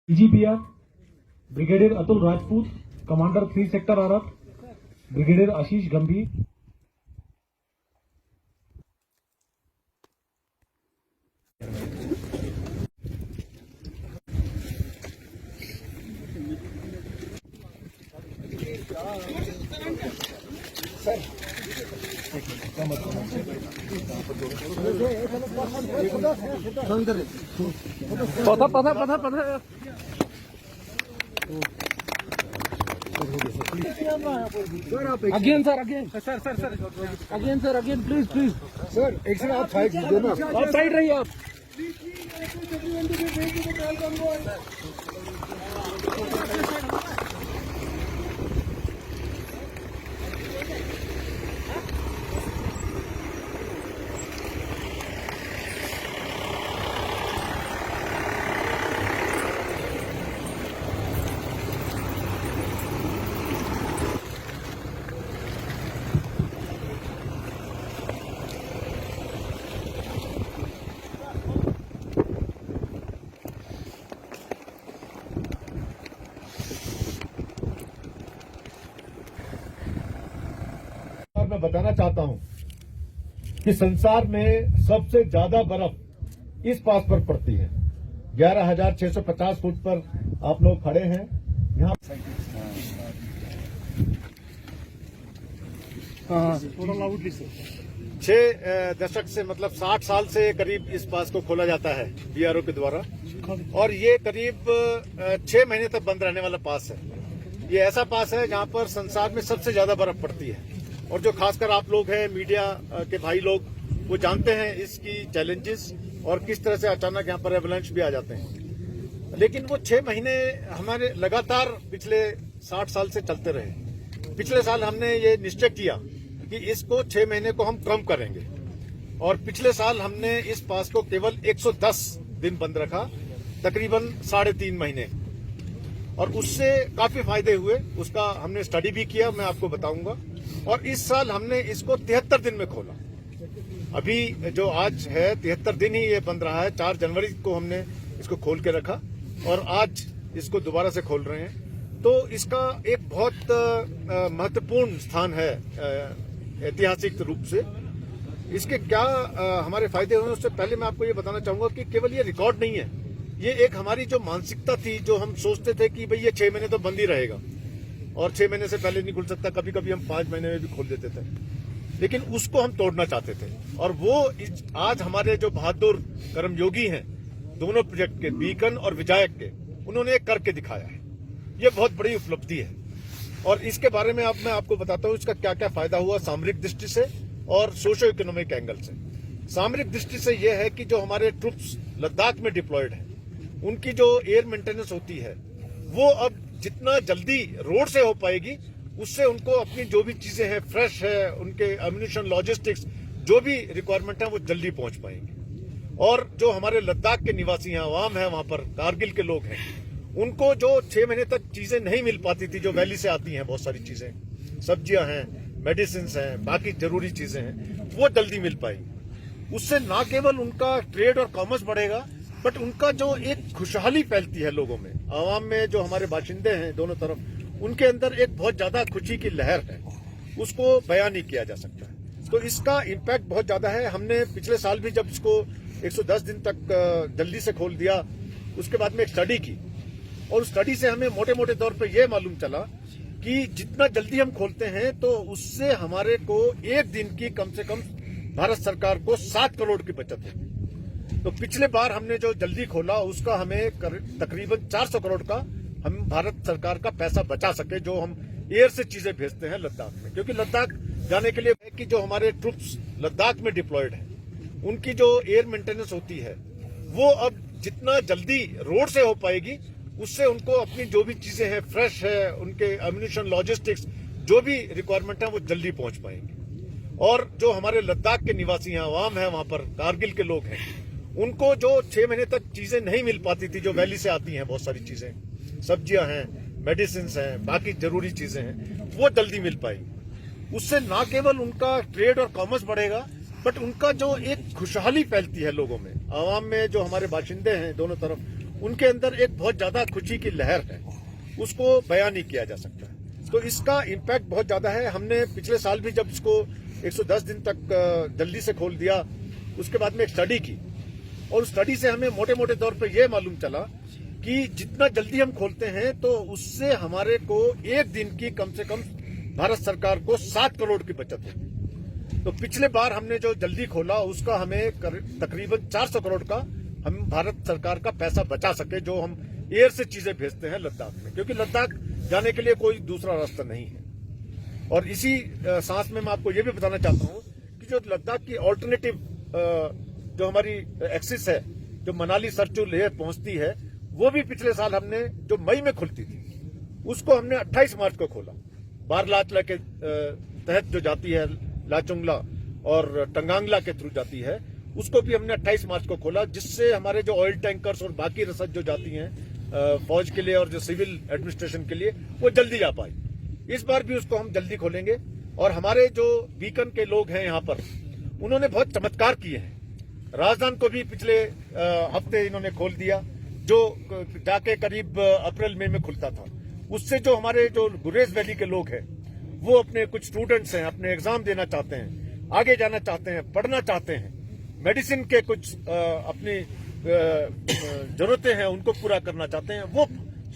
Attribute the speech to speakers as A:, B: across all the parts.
A: डीजीपीआर brigadier Atul Rajput, commander 3 sector आरत, brigadier Ashish Gambhir.
B: पता again please
C: sir एक सेकंड आप साइड लीजिए ना।
B: आप साइड रहिए आप।
C: मैं बताना चाहता हूं कि संसार में सबसे ज्यादा बर्फ इस पास पर पड़ती है। 11,650 फुट पर आप लोग खड़े हैं यहाँ। 6 दशक से मतलब 60 साल से करीब इस पास को खोला जाता है बीआरओ के द्वारा, और ये करीब 6 महीने तक बंद रहने वाला पास है। ये ऐसा पास है जहां पर संसार में सबसे ज्यादा बर्फ पड़ती है, और जो खासकर आप लोग हैं मीडिया के भाई लोग, वो जानते हैं इसकी चैलेंजेस और किस तरह से अचानक यहाँ पर एवलांच भी आ जाते हैं। लेकिन वो 6 महीने हमारे लगातार पिछले 60 साल से चलते रहे। पिछले साल हमने ये निश्चय किया कि इसको 6 महीने को हम कम करेंगे, और पिछले साल हमने इस पास को केवल 110 दिन बंद रखा, तकरीबन 3.5 महीने, और उससे काफी फायदे हुए। उसका हमने स्टडी भी किया, मैं आपको बताऊंगा। और इस साल हमने इसको 73 दिन में खोला। अभी जो आज है 73 दिन ही ये बंद रहा है। 4 जनवरी को हमने इसको खोल के रखा और आज इसको दोबारा से खोल रहे हैं। तो इसका एक बहुत महत्वपूर्ण स्थान है ऐतिहासिक रूप से। इसके क्या हमारे फायदे हुए, उससे पहले मैं आपको ये बताना चाहूंगा कि केवल ये रिकॉर्ड नहीं है, ये एक हमारी जो मानसिकता थी, जो हम सोचते थे कि भाई ये 6 महीने तो बंद ही रहेगा और 6 महीने से पहले नहीं खुल सकता, कभी कभी हम 5 महीने में भी खोल देते थे, लेकिन उसको हम तोड़ना चाहते थे। और वो आज हमारे जो बहादुर कर्मयोगी हैं, दोनों प्रोजेक्ट के, बीकन और विजायक के, उन्होंने करके दिखाया है। ये बहुत बड़ी उपलब्धि है, और इसके बारे में अब मैं आपको बताता हूँ इसका क्या क्या फायदा हुआ सामरिक दृष्टि से और सोशो इकोनॉमिक एंगल से। सामरिक दृष्टि से यह है कि जो हमारे ट्रूप्स लद्दाख में डिप्लॉयड है, उनकी जो एयर मेंटेनेंस होती है, वो अब जितना जल्दी रोड से हो पाएगी, उससे उनको अपनी जो भी चीजें हैं, फ्रेश है, उनके एम्यूनिशन, लॉजिस्टिक्स, जो भी रिक्वायरमेंट है, वो जल्दी पहुंच पाएंगे। और जो हमारे लद्दाख के निवासी हैं, आवाम है वहां पर, कारगिल के लोग हैं, उनको जो 6 महीने तक चीजें नहीं मिल पाती थी, जो वैली से आती हैं, बहुत सारी चीजें, सब्जियां हैं, मेडिसिन हैं, बाकी जरूरी चीजें हैं, वो जल्दी मिल पाएंगी। उससे न केवल उनका ट्रेड और कॉमर्स बढ़ेगा, बट उनका जो एक खुशहाली फैलती है लोगों में, आवाम में, जो हमारे बाशिंदे हैं दोनों तरफ, उनके अंदर एक बहुत ज्यादा खुशी की लहर है, उसको बयान नहीं किया जा सकता है। तो इसका इम्पैक्ट बहुत ज्यादा है। हमने पिछले साल भी जब इसको 110 दिन तक जल्दी से खोल दिया, उसके बाद में एक स्टडी की, और उस स्टडी से हमें मोटे मोटे तौर पर यह मालूम चला कि जितना जल्दी हम खोलते हैं, तो उससे हमारे को एक दिन की कम से कम भारत सरकार को 7 करोड़ की बचत है। तो पिछले बार हमने जो जल्दी खोला, उसका हमें तकरीबन 400 करोड़ का हम भारत सरकार का पैसा बचा सके, जो हम एयर से चीजें भेजते हैं लद्दाख में। क्योंकि लद्दाख जाने के लिए कि जो हमारे ट्रूप्स लद्दाख में डिप्लॉयड है, उनकी जो एयर मेंटेनेंस होती है, वो अब जितना जल्दी रोड से हो पाएगी, उससे उनको अपनी जो भी चीजें हैं, फ्रेश है, उनके एम्यूनिशन, लॉजिस्टिक्स, जो भी रिक्वायरमेंट है, वो जल्दी पहुंच पाएंगे। और जो हमारे लद्दाख के निवासी हैं, आवाम है वहां पर, कारगिल के लोग हैं, उनको जो 6 महीने तक चीजें नहीं मिल पाती थी, जो वैली से आती हैं, बहुत सारी चीजें, सब्जियां हैं, मेडिसिन हैं, बाकी जरूरी चीजें हैं, वो जल्दी मिल पाएंगी। उससे न केवल उनका ट्रेड और कॉमर्स बढ़ेगा, बट उनका जो एक खुशहाली फैलती है लोगों में, आवाम में, जो हमारे बाशिंदे हैं दोनों तरफ, उनके अंदर एक बहुत ज्यादा खुशी की लहर है, उसको बयान नहीं किया जा सकता। तो इसका इम्पैक्ट बहुत ज्यादा है। हमने पिछले साल भी जब इसको 110 दिन तक जल्दी से खोल दिया, उसके बाद में एक स्टडी की, और उस स्टडी से हमें मोटे मोटे तौर पे ये मालूम चला कि जितना जल्दी हम खोलते हैं तो उससे हमारे को एक दिन की कम से कम भारत सरकार को 7 करोड़ की बचत होगी। तो पिछले बार हमने जो जल्दी खोला उसका हमें तकरीबन 400 करोड़ का हम भारत सरकार का पैसा बचा सके, जो हम एयर से चीजें भेजते हैं लद्दाख में, क्योंकि लद्दाख जाने के लिए कोई दूसरा रास्ता नहीं है। और इसी सांस में मैं आपको ये भी बताना चाहता हूँ कि जो लद्दाख की ऑल्टरनेटिव जो हमारी एक्सिस है, जो मनाली सरचू लेह पहुंचती है, वो भी पिछले साल हमने जो मई में खुलती थी उसको हमने 28 मार्च को खोला। बारलाचला के तहत जो जाती है, लाचुंगला और टंगांगला के थ्रू जाती है, उसको भी हमने 28 मार्च को खोला, जिससे हमारे जो ऑयल टैंकर्स और बाकी रसद जो जाती हैं फौज के लिए और जो सिविल एडमिनिस्ट्रेशन के लिए, वो जल्दी जा पाई। इस बार भी उसको हम जल्दी खोलेंगे। और हमारे जो बीकन के लोग हैं यहाँ पर, उन्होंने बहुत चमत्कार किए हैं। राजधानी को भी पिछले हफ्ते इन्होंने खोल दिया, जो जाके करीब अप्रैल मई में खुलता था। उससे जो हमारे जो गुरेज वैली के लोग हैं, वो अपने कुछ स्टूडेंट्स हैं, अपने एग्जाम देना चाहते हैं, आगे जाना चाहते हैं, पढ़ना चाहते हैं, मेडिसिन के कुछ अपनी जरूरतें हैं उनको पूरा करना चाहते हैं, वो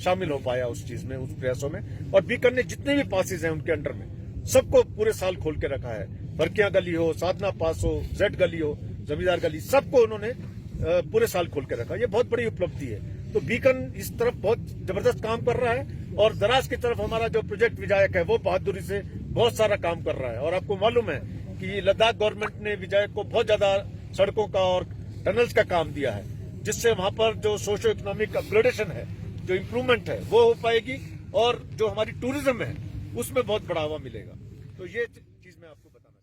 C: शामिल हो पाया उस चीज में, उस प्रयासों में। और बीकन ने जितने भी पासेज हैं उनके अंडर में सबको पूरे साल खोल के रखा है। बरकियां गली हो, साधना पास हो, जेड गली हो, जमींदार गली, सबको उन्होंने पूरे साल खोल के रखा। ये बहुत बड़ी उपलब्धि है। तो बीकन इस तरफ बहुत जबरदस्त काम कर रहा है, और दराज की तरफ हमारा जो प्रोजेक्ट विधायक है वो बहादुरी से बहुत सारा काम कर रहा है। और आपको मालूम है कि लद्दाख गवर्नमेंट ने विधायक को बहुत ज्यादा सड़कों का और टनल्स का काम दिया है, जिससे वहां पर जो सोशो इकोनॉमिक अपग्रेडेशन है, जो इम्प्रूवमेंट है, वो हो पाएगी, और जो हमारी टूरिज्म है उसमें बहुत बढ़ावा मिलेगा। तो ये चीज मैं आपको बताना